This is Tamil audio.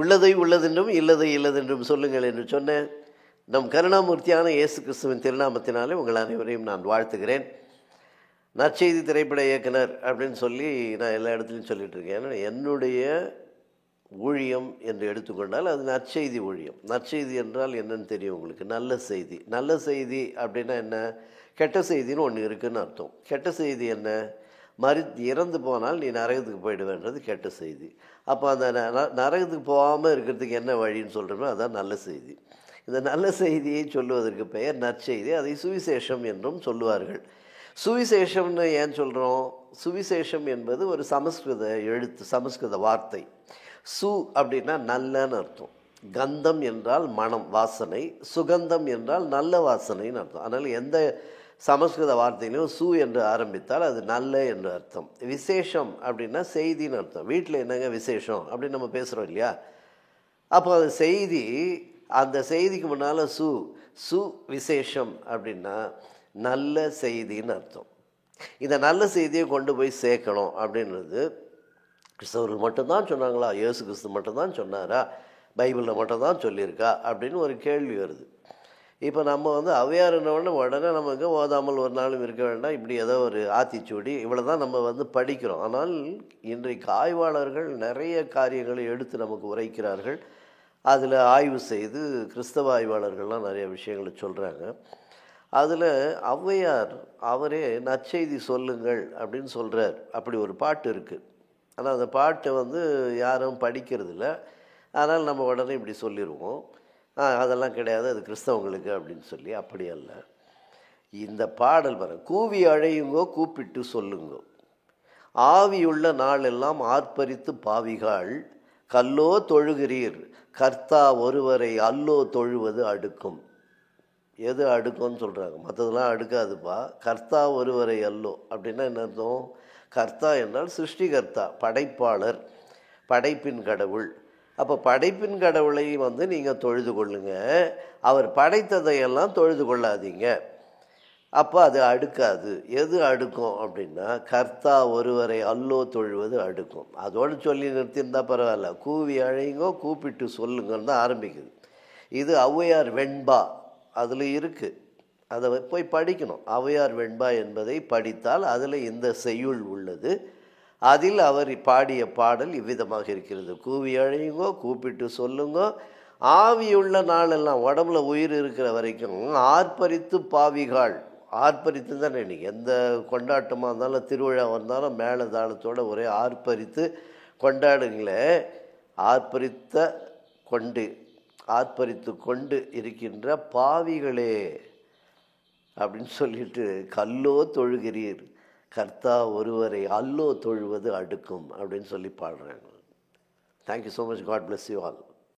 உள்ளதை உள்ளதென்றும் இல்லதை இல்லதென்றும் சொல்லுங்கள் என்று சொன்ன நம் கருணாமூர்த்தியான இயேசு கிறிஸ்துவின் திருநாமத்தினாலே உங்கள் அனைவரையும் நான் வாழ்த்துகிறேன். நற்செய்தி திரைப்பட இயக்குனர் அப்படின்னு சொல்லி நான் எல்லா இடத்துலையும் சொல்லிகிட்டு இருக்கேன். என்னுடைய ஊழியம் என்று எடுத்துக்கொண்டால் அது நற்செய்தி ஊழியம். நற்செய்தி என்றால் என்னன்னு தெரியும் உங்களுக்கு. நல்ல செய்தி. நல்ல செய்தி அப்படின்னா என்ன? கெட்ட செய்தின்னு ஒன்று இருக்குதுன்னு அர்த்தம். கெட்ட செய்தி என்ன? இறந்து போனால் நீ நரகத்துக்கு போயிடுவேன்றது கெட்ட செய்தி. அப்போ அந்த நரகத்துக்கு போகாமல் இருக்கிறதுக்கு என்ன வழின்னு சொல்கிறோமோ அதுதான் நல்ல செய்தி. இந்த நல்ல செய்தியை சொல்லுவதற்கு பெயர் நற்செய்தி. அதை சுவிசேஷம் என்றும் சொல்லுவார்கள். சுவிசேஷம்னு ஏன் சொல்கிறோம்? சுவிசேஷம் என்பது ஒரு சமஸ்கிருத எழுத்து, சமஸ்கிருத வார்த்தை. சு அப்படின்னா நல்லன்னு அர்த்தம். கந்தம் என்றால் மனம், வாசனை. சுகந்தம் என்றால் நல்ல வாசனைன்னு அர்த்தம். அதனால் எந்த சமஸ்கிருத வார்த்தையிலையும் சு என்று ஆரம்பித்தால் அது நல்ல என்று அர்த்தம். விசேஷம் அப்படின்னா செய்தின்னு அர்த்தம். வீட்டில் என்னங்க விசேஷம் அப்படின்னு நம்ம பேசுகிறோம் இல்லையா? அப்போ அது செய்தி. அந்த செய்திக்கு முன்னால் சு விசேஷம் அப்படின்னா நல்ல செய்தின்னு அர்த்தம். இந்த நல்ல செய்தியை கொண்டு போய் சேர்க்கணும் அப்படின்றது கிறிஸ்தவர்கள் மட்டும்தான் சொன்னாங்களா? இயேசு கிறிஸ்து மட்டும்தான் சொன்னாரா? பைபிளில் மட்டும்தான் சொல்லியிருக்கா அப்படின்னு ஒரு கேள்வி வருது. இப்போ நம்ம அவையாருன்னொடனே உடனே நமக்கு ஓதாமல் ஒரு நாளும் இருக்க வேண்டாம், இப்படி ஏதோ ஒரு ஆத்திச்சூடி இவ்வளோ தான் நம்ம படிக்கிறோம். ஆனால் இன்றைக்கு ஆய்வாளர்கள் நிறைய காரியங்களை எடுத்து நமக்கு உரைக்கிறார்கள். அதில் ஆய்வு செய்து கிறிஸ்தவ ஆய்வாளர்கள்லாம் நிறைய விஷயங்களை சொல்கிறாங்க. அதில் ஔவையார் அவரே நற்செய்தி சொல்லுங்கள் அப்படின்னு சொல்கிறார். அப்படி ஒரு பாட்டு இருக்குது. ஆனால் அந்த பாட்டை யாரும் படிக்கிறதில்ல. அதனால் நம்ம உடனே இப்படி சொல்லிடுவோம், அதெல்லாம் கிடையாது, அது கிறிஸ்தவங்களுக்கு அப்படின்னு சொல்லி. அப்படி அல்ல. இந்த பாடல் பாருங்க. கூவி அழையுங்கோ கூப்பிட்டு சொல்லுங்கோ, ஆவியுள்ள நாளெல்லாம் ஆர்ப்பரித்து பாவிகாள் கல்லோ தொழுகிறீர், கர்த்தா ஒருவரை அல்லோ தொழுவது அடுக்கும். எது அடுக்கும்னு சொல்கிறாங்க? மற்றதெல்லாம் அடுக்காதுப்பா. கர்த்தா ஒருவரை அல்லோ அப்படின்னா என்ன அர்த்தம்? கர்த்தா என்றால் சிருஷ்டிகர்த்தா, படைப்பாளர், படைப்பின் கடவுள். அப்போ படைப்பின் கடவுளை நீங்கள் தொழுது கொள்ளுங்க, அவர் படைத்ததையெல்லாம் தொழுது கொள்ளாதீங்க. அப்போ அது அடுக்காது. எது அடுக்கும் அப்படின்னா கர்த்தா ஒருவரை அல்லோ தொழுவது அடுக்கும். அதோடு சொல்லி நிறுத்தியிருந்தால் பரவாயில்ல. கூவி அழைங்கோ கூப்பிட்டு சொல்லுங்கன்னு தான் ஆரம்பிக்குது. இது ஔவையார் வெண்பா அதில் இருக்குது. அதை போய் படிக்கணும். ஔவையார் வெண்பா என்பதை படித்தால் அதில் இந்த செய்யுள் உள்ளது. அதில் அவர் பாடிய பாடல் இவ்விதமாக இருக்கிறது. கூவி அழையுங்கோ கூப்பிட்டு சொல்லுங்கோ, ஆவியுள்ள நாளெல்லாம், உடம்புல உயிர் இருக்கிற வரைக்கும் ஆர்ப்பரித்து பாவிகாள். ஆர்ப்பரித்து தான் இன்றைக்கி எந்த கொண்டாட்டமாக இருந்தாலும் திருவிழா வந்தாலும் மேலே தாளத்தோடு ஒரே ஆர்ப்பரித்து கொண்டாடுங்களே. ஆர்ப்பரித்து கொண்டு இருக்கின்ற பாவிகளே அப்படின்னு சொல்லிட்டு கல்லோ தொழுகிறீர், கர்த்தா ஒருவரை அல்லோ தொழுவது அடுக்கும் அப்படின்னு சொல்லி பாடுறாங்க. Thank you so much. God bless you all.